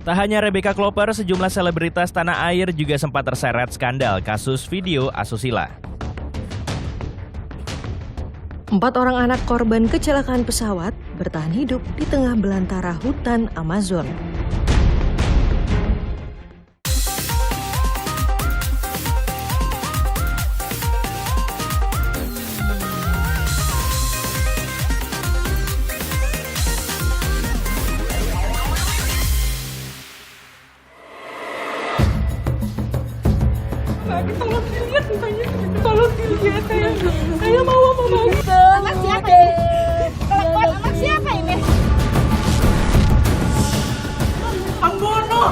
Tak hanya Rebecca Klopper, sejumlah selebritas tanah air juga sempat terseret skandal kasus video asusila. 4 orang anak korban kecelakaan pesawat bertahan hidup di tengah belantara hutan Amazon. Tolong dilihat saya mau bantu. Anak siapa ini? Anak siapa ini? Ambono.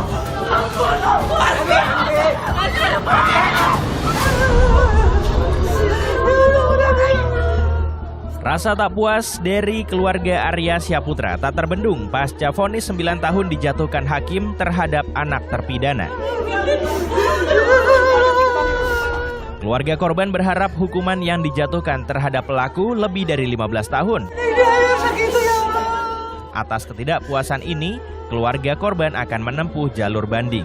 Rasa tak puas dari keluarga Arya Syaputra tak terbendung pasca vonis 9 tahun dijatuhkan hakim terhadap anak terpidana. Keluarga korban berharap hukuman yang dijatuhkan terhadap pelaku lebih dari 15 tahun. Atas ketidakpuasan ini, keluarga korban akan menempuh jalur banding.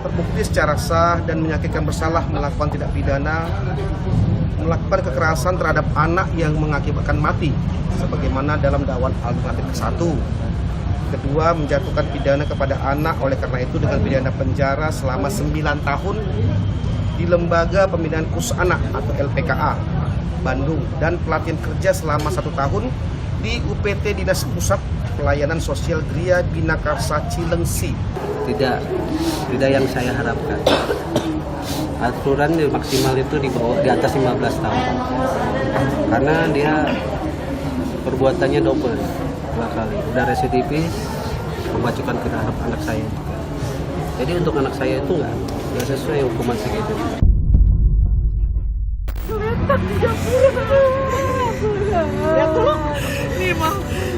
Terbukti secara sah dan menyakitkan bersalah melakukan tindak pidana, melakukan kekerasan terhadap anak yang mengakibatkan mati, sebagaimana dalam dakwaan alternatif ke-1. Kedua, menjatuhkan pidana kepada anak oleh karena itu dengan pidana penjara selama 9 tahun di Lembaga Pembinaan Khusus Anak atau LPKA Bandung dan pelatihan kerja selama 1 tahun di UPT Dinas Pusat Pelayanan Sosial Gria Binakarsa Cilengsi. Tidak yang saya harapkan. Aturan maksimal itu di atas 15 tahun. Karena dia perbuatannya double. 2 kali. Udah residivis, memajukan ke tahap anak saya juga. Jadi untuk anak saya itu nggak sesuai hukuman segitu. Lihat dulu. Nih, Ma.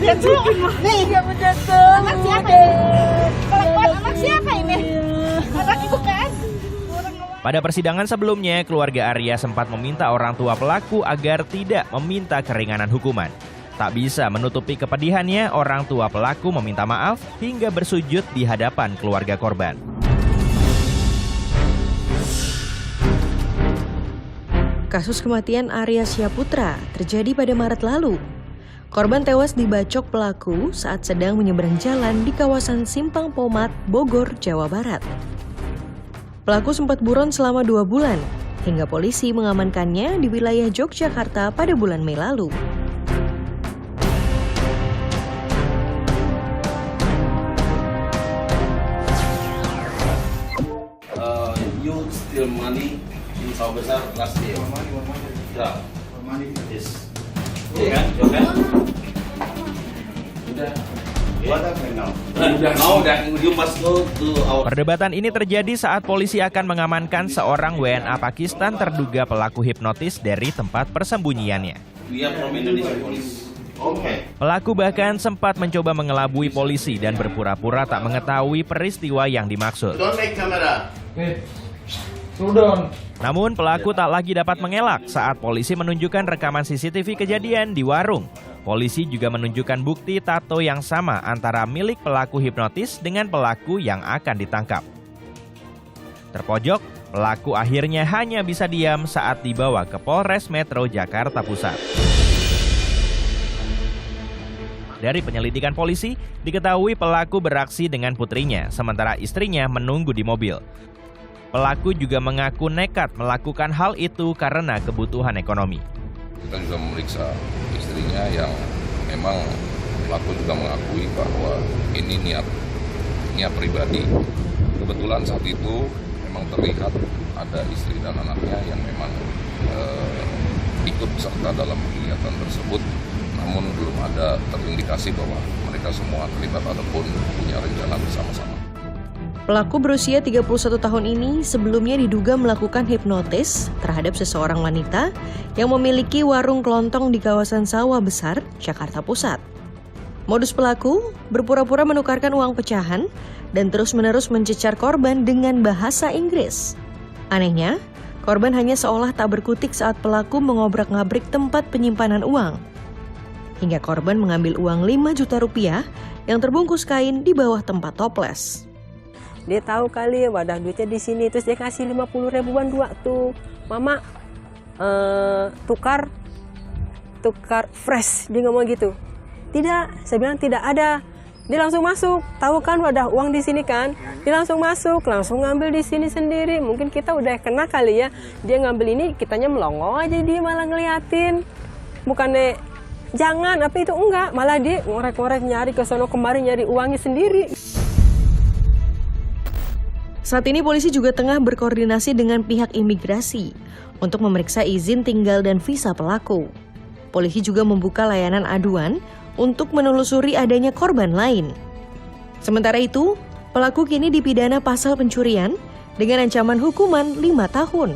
Lihat dulu. Nih, dia menjatuh. Anak siapa ini? Anak siapa ini? Anak ibu kan? Pada persidangan sebelumnya, keluarga Arya sempat meminta orang tua pelaku agar tidak meminta keringanan hukuman. Tak bisa menutupi kepedihannya, orang tua pelaku meminta maaf hingga bersujud di hadapan keluarga korban. Kasus kematian Arya Syaputra terjadi pada Maret lalu. Korban tewas dibacok pelaku saat sedang menyeberang jalan di kawasan Simpang Pomat, Bogor, Jawa Barat. Pelaku sempat buron selama 2 bulan, hingga polisi mengamankannya di wilayah Yogyakarta pada bulan Mei lalu. You steal money in Sawah Besar last year. Yeah. Yes. Kan? Perdebatan ini terjadi saat polisi akan mengamankan seorang WNA Pakistan terduga pelaku hipnotis dari tempat persembunyiannya. Pelaku bahkan sempat mencoba mengelabui polisi dan berpura-pura tak mengetahui peristiwa yang dimaksud. Namun pelaku tak lagi dapat mengelak saat polisi menunjukkan rekaman CCTV kejadian di warung. Polisi juga menunjukkan bukti tato yang sama antara milik pelaku hipnotis dengan pelaku yang akan ditangkap. Terpojok, pelaku akhirnya hanya bisa diam saat dibawa ke Polres Metro Jakarta Pusat. Dari penyelidikan polisi, diketahui pelaku beraksi dengan putrinya, sementara istrinya menunggu di mobil. Pelaku juga mengaku nekat melakukan hal itu karena kebutuhan ekonomi. Kita juga memeriksa istrinya yang memang pelaku juga mengakui bahwa ini niat pribadi. Kebetulan saat itu memang terlihat ada istri dan anaknya yang memang ikut serta dalam kegiatan tersebut, namun belum ada terindikasi bahwa mereka semua terlibat ataupun punya rencana bersama-sama. Pelaku berusia 31 tahun ini sebelumnya diduga melakukan hipnotis terhadap seseorang wanita yang memiliki warung kelontong di kawasan Sawah Besar, Jakarta Pusat. Modus pelaku berpura-pura menukarkan uang pecahan dan terus-menerus mencecar korban dengan bahasa Inggris. Anehnya, korban hanya seolah tak berkutik saat pelaku mengobrak-ngabrik tempat penyimpanan uang. hingga korban mengambil uang 5 juta rupiah yang terbungkus kain di bawah tempat toples. Dia tahu kali wadah duitnya di sini, terus dia kasih 50 ribuan dua tuh. Mama tukar fresh, dia ngomong gitu. Tidak, saya bilang tidak ada. Dia langsung masuk, tahu kan wadah uang di sini kan? Dia langsung masuk, langsung ngambil di sini sendiri. Mungkin kita udah kena kali ya. Dia ngambil ini, kitanya melongo aja, dia malah ngeliatin. Bukannya jangan, apa itu enggak, malah dia ngorek-ngorek nyari ke sono kemari nyari uangnya sendiri. Saat ini polisi juga tengah berkoordinasi dengan pihak imigrasi untuk memeriksa izin tinggal dan visa pelaku. Polisi juga membuka layanan aduan untuk menelusuri adanya korban lain. Sementara itu, pelaku kini dipidana pasal pencurian dengan ancaman hukuman 5 tahun.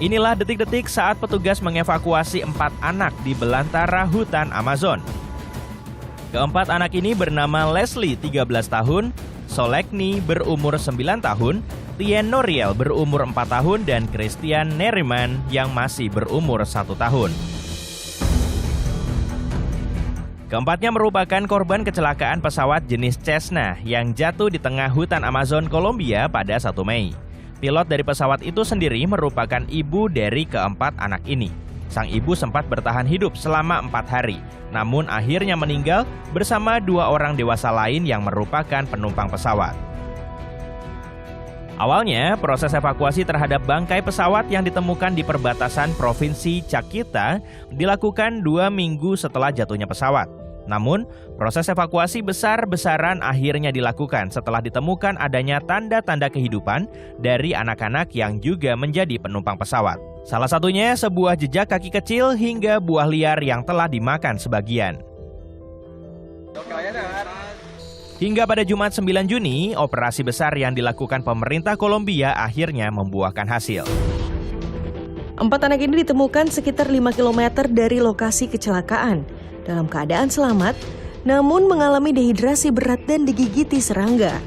Inilah detik-detik saat petugas mengevakuasi 4 anak di belantara hutan Amazon. Keempat anak ini bernama Leslie 13 tahun, Solekni berumur 9 tahun, Tien Noriel berumur 4 tahun, dan Christian Neriman yang masih berumur 1 tahun. Keempatnya merupakan korban kecelakaan pesawat jenis Cessna yang jatuh di tengah hutan Amazon, Kolombia pada 1 Mei. Pilot dari pesawat itu sendiri merupakan ibu dari keempat anak ini. Sang ibu sempat bertahan hidup selama 4 hari, namun akhirnya meninggal bersama 2 orang dewasa lain yang merupakan penumpang pesawat. Awalnya, proses evakuasi terhadap bangkai pesawat yang ditemukan di perbatasan Provinsi Caqueta dilakukan 2 minggu setelah jatuhnya pesawat. Namun, proses evakuasi besar-besaran akhirnya dilakukan setelah ditemukan adanya tanda-tanda kehidupan dari anak-anak yang juga menjadi penumpang pesawat. Salah satunya sebuah jejak kaki kecil hingga buah liar yang telah dimakan sebagian. Hingga pada Jumat 9 Juni, operasi besar yang dilakukan pemerintah Kolombia akhirnya membuahkan hasil. 4 anak ini ditemukan sekitar 5 km dari lokasi kecelakaan, dalam keadaan selamat, namun mengalami dehidrasi berat dan digigiti serangga.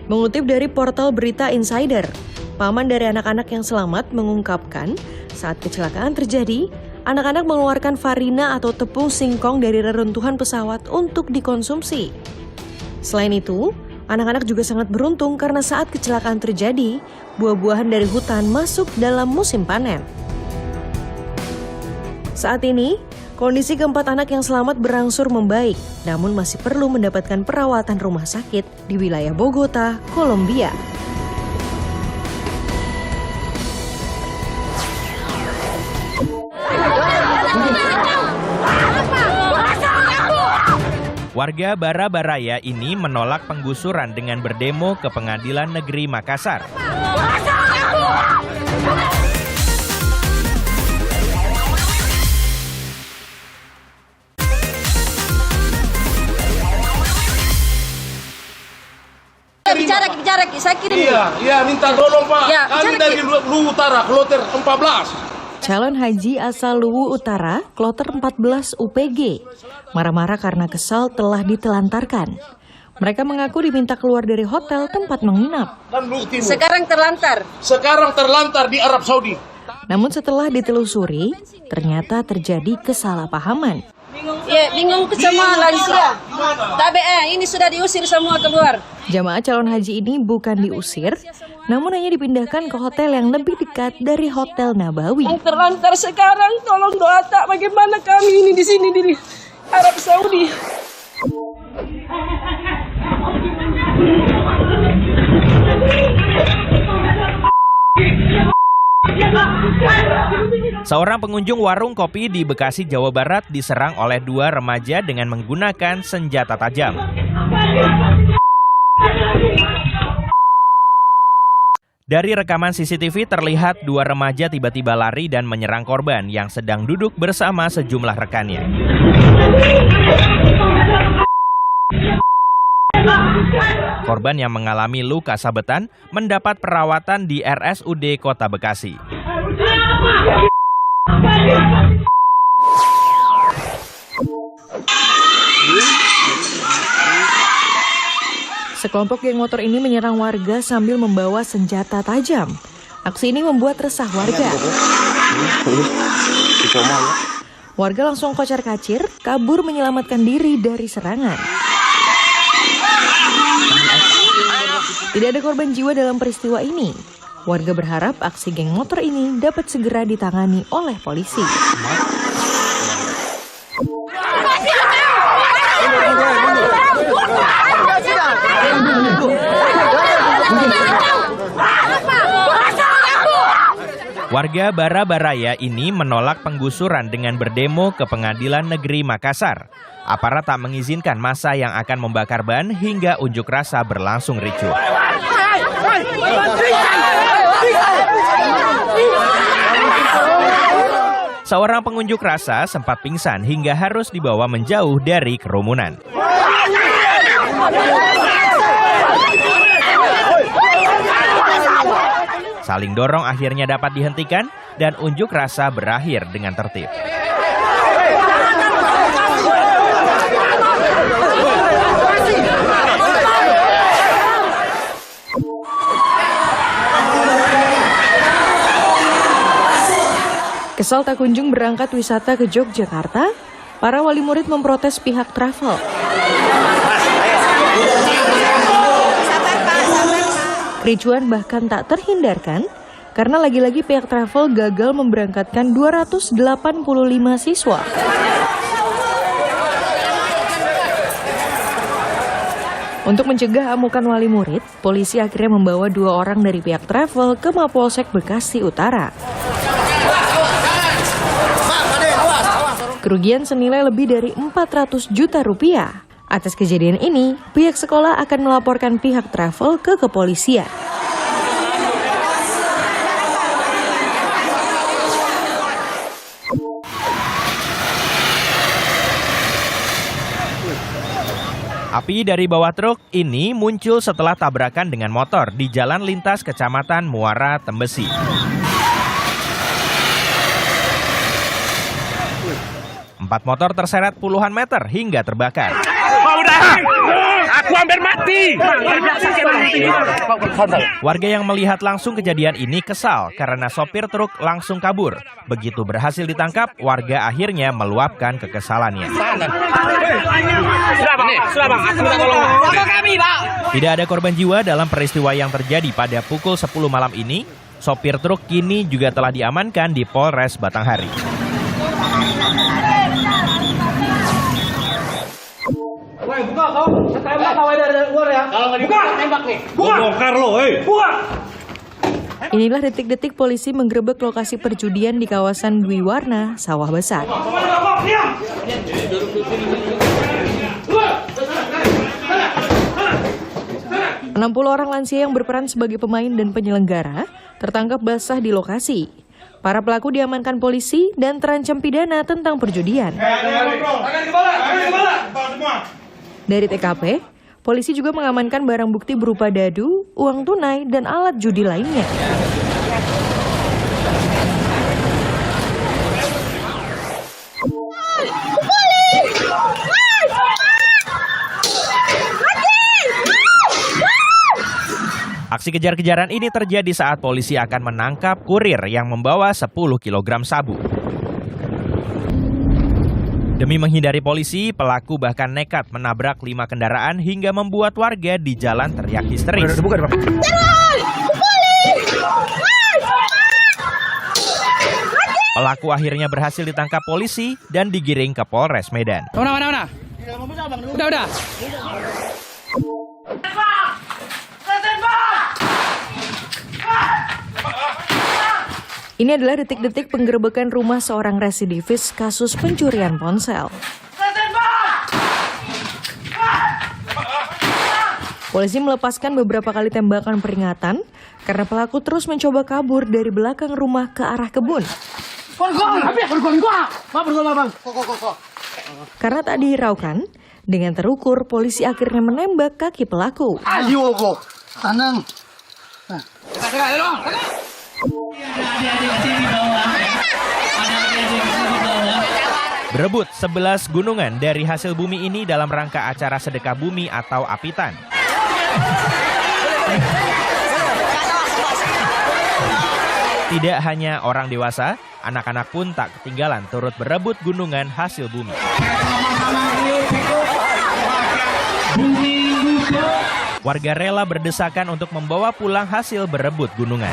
Mengutip dari portal berita Insider, paman dari anak-anak yang selamat mengungkapkan saat kecelakaan terjadi, anak-anak mengeluarkan farina atau tepung singkong dari reruntuhan pesawat untuk dikonsumsi. Selain itu, anak-anak juga sangat beruntung karena saat kecelakaan terjadi, buah-buahan dari hutan masuk dalam musim panen. Saat ini, kondisi keempat anak yang selamat berangsur membaik, namun masih perlu mendapatkan perawatan rumah sakit di wilayah Bogota, Kolombia. Warga Bara-Baraya ini menolak penggusuran dengan berdemo ke Pengadilan Negeri Makassar. Bicara, saya kirim. Iya, minta tolong Pak. Ya, Kami dari Luwu Utara, Kloter 14. Calon haji asal Luwu Utara, Kloter 14 UPG, marah-marah karena kesal telah ditelantarkan. Mereka mengaku diminta keluar dari hotel tempat menginap. Sekarang terlantar di Arab Saudi. Namun setelah ditelusuri, ternyata terjadi kesalahpahaman. Bingung ke semua lansia. Tapi ini sudah diusir semua keluar. Jamaah calon haji ini bukan diusir, namun hanya dipindahkan ke hotel yang lebih dekat dari Hotel Nabawi. Yang terlantar sekarang, tolong doa tak bagaimana kami ini di sini di Arab Saudi. Seorang pengunjung warung kopi di Bekasi, Jawa Barat diserang oleh 2 remaja dengan menggunakan senjata tajam. Dari rekaman CCTV terlihat 2 remaja tiba-tiba lari dan menyerang korban yang sedang duduk bersama sejumlah rekannya. Korban yang mengalami luka sabetan mendapat perawatan di RSUD Kota Bekasi. Sekelompok geng motor ini menyerang warga sambil membawa senjata tajam. Aksi ini membuat resah warga. Warga langsung kocar-kacir, kabur menyelamatkan diri dari serangan. Tidak ada korban jiwa dalam peristiwa ini. Warga berharap aksi geng motor ini dapat segera ditangani oleh polisi. Warga Bara-Baraya ini menolak penggusuran dengan berdemo ke Pengadilan Negeri Makassar. Aparat tak mengizinkan massa yang akan membakar ban hingga unjuk rasa berlangsung ricuh. Seorang pengunjuk rasa sempat pingsan hingga harus dibawa menjauh dari kerumunan. Saling dorong akhirnya dapat dihentikan dan unjuk rasa berakhir dengan tertib. Kesal tak kunjung berangkat wisata ke Yogyakarta, para wali murid memprotes pihak travel. Kericuan bahkan tak terhindarkan karena lagi-lagi pihak travel gagal memberangkatkan 285 siswa. Untuk mencegah amukan wali murid, polisi akhirnya membawa 2 orang dari pihak travel ke Mapolsek Bekasi Utara. Kerugian senilai lebih dari 400 juta rupiah. Atas kejadian ini, pihak sekolah akan melaporkan pihak travel ke kepolisian. Api dari bawah truk ini muncul setelah tabrakan dengan motor di jalan lintas Kecamatan Muara Tembesi. Empat motor terseret puluhan meter hingga terbakar. Aku hampir mati. Warga yang melihat langsung kejadian ini kesal karena sopir truk langsung kabur. Begitu berhasil ditangkap, warga akhirnya meluapkan kekesalannya. Tidak ada korban jiwa dalam peristiwa yang terjadi pada pukul 10 malam ini. Sopir truk kini juga telah diamankan di Polres Batanghari. Buka kau, tembak kau dari luar ya. Kalau nggak dibuka, tembak nih. Bongkar lo, buka. Inilah detik-detik polisi menggerebek lokasi perjudian di kawasan Dwi Warna, Sawah Besar. 60 orang lansia yang berperan sebagai pemain dan penyelenggara tertangkap basah di lokasi. Para pelaku diamankan polisi dan terancam pidana tentang perjudian. Dari TKP, polisi juga mengamankan barang bukti berupa dadu, uang tunai, dan alat judi lainnya. Aksi kejar-kejaran ini terjadi saat polisi akan menangkap kurir yang membawa 10 kg sabu. Demi menghindari polisi, pelaku bahkan nekat menabrak 5 kendaraan hingga membuat warga di jalan teriak histeris. Pelaku akhirnya berhasil ditangkap polisi dan digiring ke Polres Medan. Mana? Udah. Ini adalah detik-detik penggerebekan rumah seorang residivis kasus pencurian ponsel. Polisi melepaskan beberapa kali tembakan peringatan karena pelaku terus mencoba kabur dari belakang rumah ke arah kebun. Karena tak dihiraukan, dengan terukur polisi akhirnya menembak kaki pelaku. Berebut 11 gunungan dari hasil bumi ini dalam rangka acara sedekah bumi atau apitan. Tidak hanya orang dewasa, anak-anak pun tak ketinggalan turut berebut gunungan hasil bumi. Warga rela berdesakan untuk membawa pulang hasil berebut gunungan.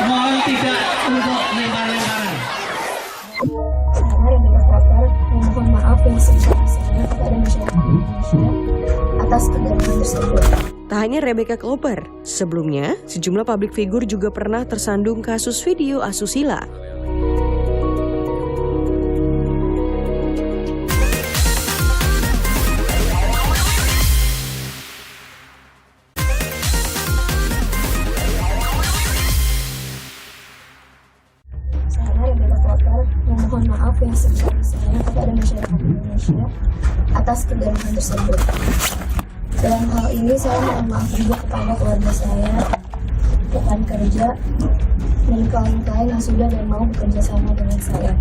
Mohon tidak untuk lempar-lemparan. Saya Rebeka Kloper memohon maaf yang sebesar-besarnya kepada masyarakat Indonesia atas kegagalan tersebut. Tak hanya Rebeka Kloper, sebelumnya sejumlah publik figur juga pernah tersandung kasus video asusila. Saya Rebeka Kloper memohon maaf yang sebesar-besarnya kepada masyarakat Indonesia atas kegagalan tersebut. Dalam hal ini saya mohon maaf juga kepada keluarga saya, rekan kerja, dan kawan-kawan yang sudah dan mau bekerja sama dengan saya.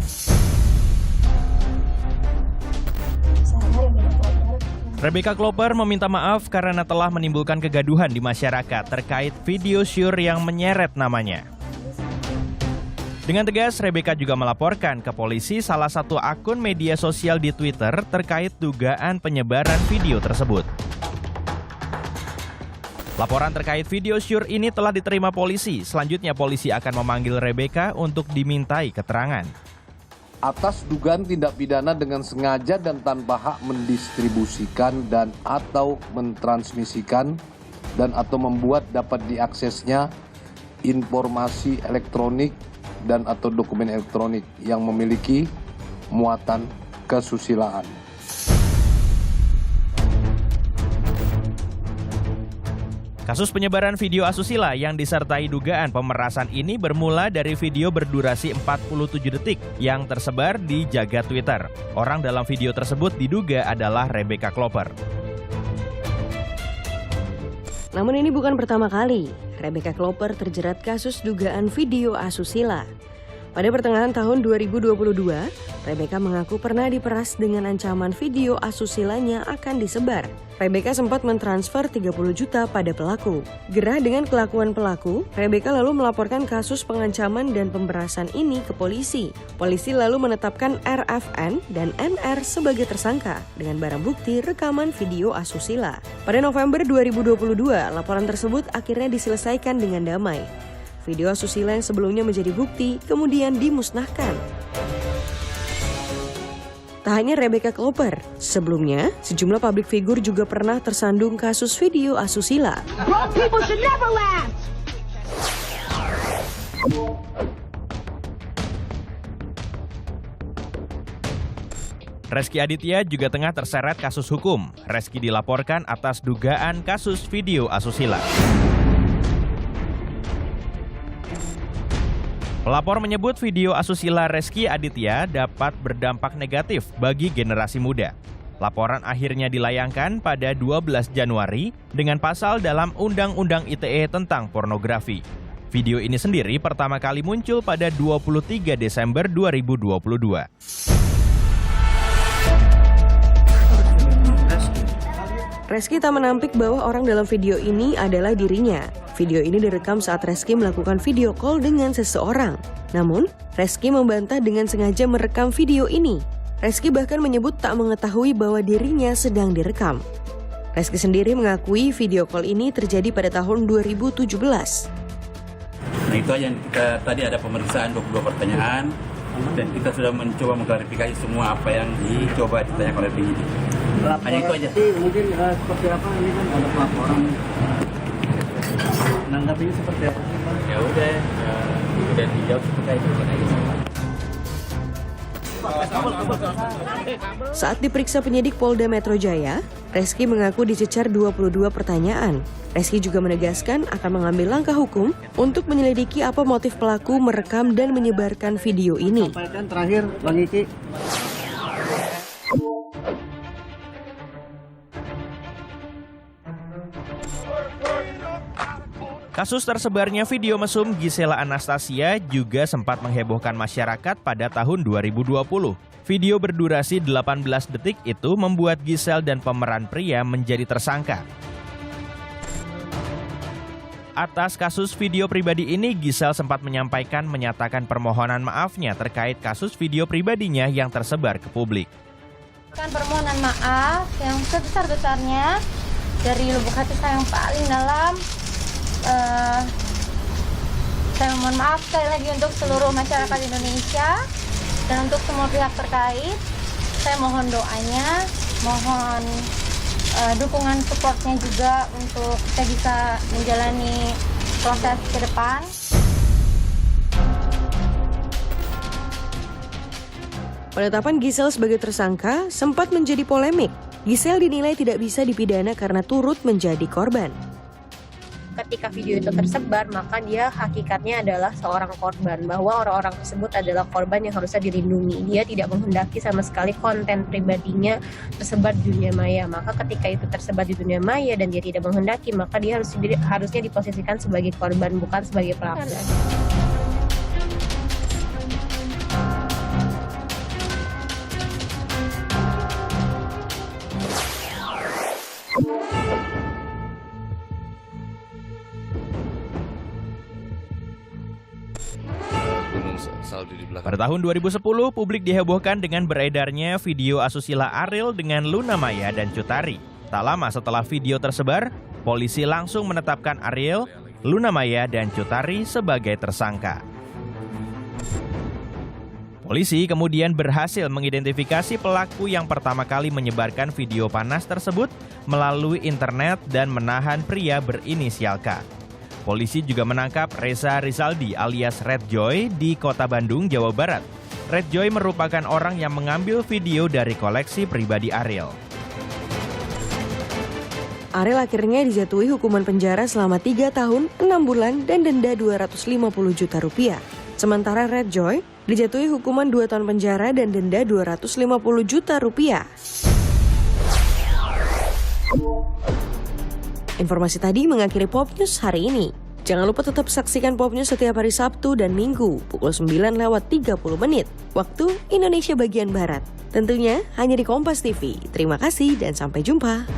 Rebeka Kloper meminta maaf karena telah menimbulkan kegaduhan di masyarakat terkait video syur yang menyeret namanya. Dengan tegas, Rebeka juga melaporkan ke polisi salah satu akun media sosial di Twitter terkait dugaan penyebaran video tersebut. Laporan terkait video syur ini telah diterima polisi. Selanjutnya polisi akan memanggil Rebeka untuk dimintai keterangan. Atas dugaan tindak pidana dengan sengaja dan tanpa hak mendistribusikan dan atau mentransmisikan dan atau membuat dapat diaksesnya informasi elektronik dan atau dokumen elektronik yang memiliki muatan kesusilaan. Kasus penyebaran video asusila yang disertai dugaan pemerasan ini bermula dari video berdurasi 47 detik yang tersebar di jagat Twitter. Orang dalam video tersebut diduga adalah Rebeka Kloper. Namun ini bukan pertama kali Rebeka Kloper terjerat kasus dugaan video asusila. Pada pertengahan tahun 2022, Rebeka mengaku pernah diperas dengan ancaman video asusilanya akan disebar. Rebeka sempat mentransfer 30 juta pada pelaku. Gerah dengan kelakuan pelaku, Rebeka lalu melaporkan kasus pengancaman dan pemberasan ini ke polisi. Polisi lalu menetapkan RFN dan NR sebagai tersangka dengan barang bukti rekaman video asusila. Pada November 2022, laporan tersebut akhirnya diselesaikan dengan damai. Video asusila yang sebelumnya menjadi bukti kemudian dimusnahkan. Tak hanya Rebeka Kloper, sebelumnya sejumlah publik figur juga pernah tersandung kasus video asusila. Reski Aditya juga tengah terseret kasus hukum. Reski dilaporkan atas dugaan kasus video asusila. Pelapor menyebut video asusila Reski Aditya dapat berdampak negatif bagi generasi muda. Laporan akhirnya dilayangkan pada 12 Januari dengan pasal dalam Undang-Undang ITE tentang pornografi. Video ini sendiri pertama kali muncul pada 23 Desember 2022. Reski tak menampik bahwa orang dalam video ini adalah dirinya. Video ini direkam saat Reski melakukan video call dengan seseorang. Namun, Reski membantah dengan sengaja merekam video ini. Reski bahkan menyebut tak mengetahui bahwa dirinya sedang direkam. Reski sendiri mengakui video call ini terjadi pada tahun 2017. Nah itu aja yang kita tadi ada pemeriksaan 22 pertanyaan dan kita sudah mencoba mengklarifikasi semua apa yang dicoba ditanyakan oleh penyidik. Hanya itu aja. Mungkin seperti apa ini kan ada pelaporan. Menanggapinya seperti apa sih Pak? Ya udah dijawab seperti itu aja. Saat diperiksa penyidik Polda Metro Jaya, Reski mengaku dicecar 22 pertanyaan. Reski juga menegaskan akan mengambil langkah hukum untuk menyelidiki apa motif pelaku merekam dan menyebarkan video ini. Sampaikan terakhir, Bang Iki. Kasus tersebarnya video mesum Gisela Anastasia juga sempat menghebohkan masyarakat pada tahun 2020. Video berdurasi 18 detik itu membuat Giselle dan pemeran pria menjadi tersangka. Atas kasus video pribadi ini, Giselle sempat menyatakan permohonan maafnya terkait kasus video pribadinya yang tersebar ke publik. Permohonan maaf yang sebesar-besarnya dari lubuk hati saya yang paling dalam. Saya mohon maaf sekali lagi untuk seluruh masyarakat Indonesia dan untuk semua pihak terkait. Saya mohon doanya, mohon dukungan supportnya juga untuk kita bisa menjalani proses ke depan. Penetapan Giselle sebagai tersangka sempat menjadi polemik. Giselle dinilai tidak bisa dipidana karena turut menjadi korban. Ketika video itu tersebar, maka dia hakikatnya adalah seorang korban, bahwa orang-orang tersebut adalah korban yang harusnya dilindungi. Dia tidak menghendaki sama sekali konten pribadinya tersebar di dunia maya. Maka ketika itu tersebar di dunia maya dan dia tidak menghendaki, maka dia harusnya diposisikan sebagai korban, bukan sebagai pelaku. Pada tahun 2010, publik dihebohkan dengan beredarnya video asusila Ariel dengan Luna Maya dan Cut Tari. Tak lama setelah video tersebar, polisi langsung menetapkan Ariel, Luna Maya, dan Cut Tari sebagai tersangka. Polisi kemudian berhasil mengidentifikasi pelaku yang pertama kali menyebarkan video panas tersebut melalui internet dan menahan pria berinisial K. Polisi juga menangkap Reza Rizaldi alias Red Joy di Kota Bandung, Jawa Barat. Red Joy merupakan orang yang mengambil video dari koleksi pribadi Ariel. Ariel akhirnya dijatuhi hukuman penjara selama 3 tahun, 6 bulan, dan denda 250 juta rupiah. Sementara Red Joy dijatuhi hukuman 2 tahun penjara dan denda 250 juta rupiah. Informasi tadi mengakhiri Pop News hari ini. Jangan lupa tetap saksikan Pop News setiap hari Sabtu dan Minggu pukul 9:30 waktu Indonesia bagian Barat. Tentunya hanya di Kompas TV. Terima kasih dan sampai jumpa.